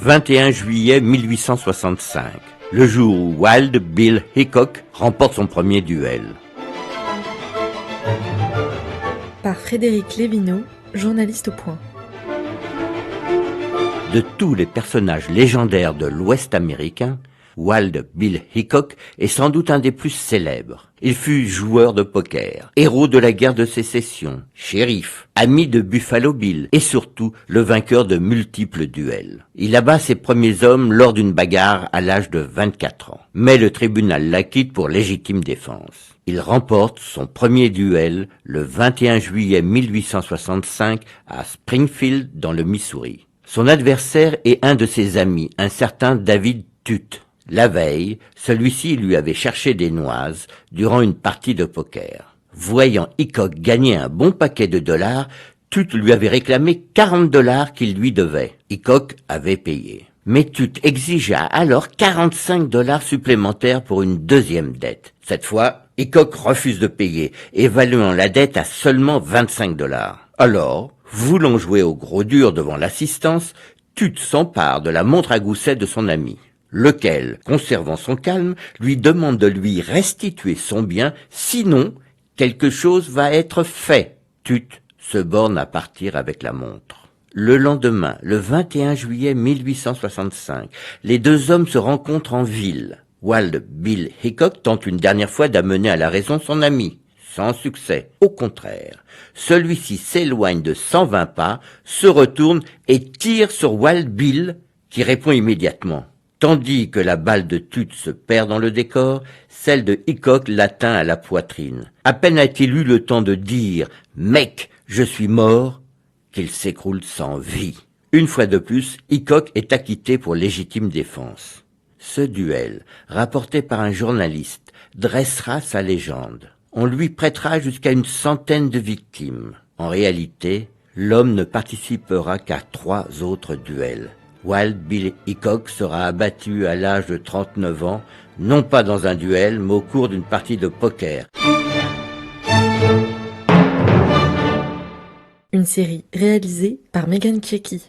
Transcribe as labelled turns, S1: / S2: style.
S1: 21 juillet 1865, le jour où Wild Bill Hickok remporte son premier duel.
S2: Par Frédéric Lévineau, journaliste au Point.
S1: De tous les personnages légendaires de l'Ouest américain, Wild Bill Hickok est sans doute un des plus célèbres. Il fut joueur de poker, héros de la guerre de sécession, shérif, ami de Buffalo Bill et surtout le vainqueur de multiples duels. Il abat ses premiers hommes lors d'une bagarre à l'âge de 24 ans. Mais le tribunal l'acquitte pour légitime défense. Il remporte son premier duel le 21 juillet 1865 à Springfield dans le Missouri. Son adversaire est un de ses amis, un certain David Tutte. La veille, celui-ci lui avait cherché des noises durant une partie de poker. Voyant Hickok gagner un bon paquet de dollars, Tutte lui avait réclamé 40 $ qu'il lui devait. Hickok avait payé. Mais Tutte exigea alors 45 $ supplémentaires pour une deuxième dette. Cette fois, Hickok refuse de payer, évaluant la dette à seulement 25 $. Alors, voulant jouer au gros dur devant l'assistance, Tutte s'empare de la montre à gousset de son ami, lequel, conservant son calme, lui demande de lui restituer son bien, sinon quelque chose va être fait. Tutte se borne à partir avec la montre. Le lendemain, le 21 juillet 1865, les deux hommes se rencontrent en ville. Wild Bill Hickok tente une dernière fois d'amener à la raison son ami. Sans succès. Au contraire, celui-ci s'éloigne de 120 pas, se retourne et tire sur Wild Bill, qui répond immédiatement. Tandis que la balle de Tutte se perd dans le décor, celle de Hickok l'atteint à la poitrine. À peine a-t-il eu le temps de dire « Mec, je suis mort », qu'il s'écroule sans vie. Une fois de plus, Hickok est acquitté pour légitime défense. Ce duel, rapporté par un journaliste, dressera sa légende. On lui prêtera jusqu'à une centaine de victimes. En réalité, l'homme ne participera qu'à 3 autres duels. Wild Bill Hickok sera abattu à l'âge de 39 ans, non pas dans un duel, mais au cours d'une partie de poker.
S2: Une série réalisée par Megan Kieki.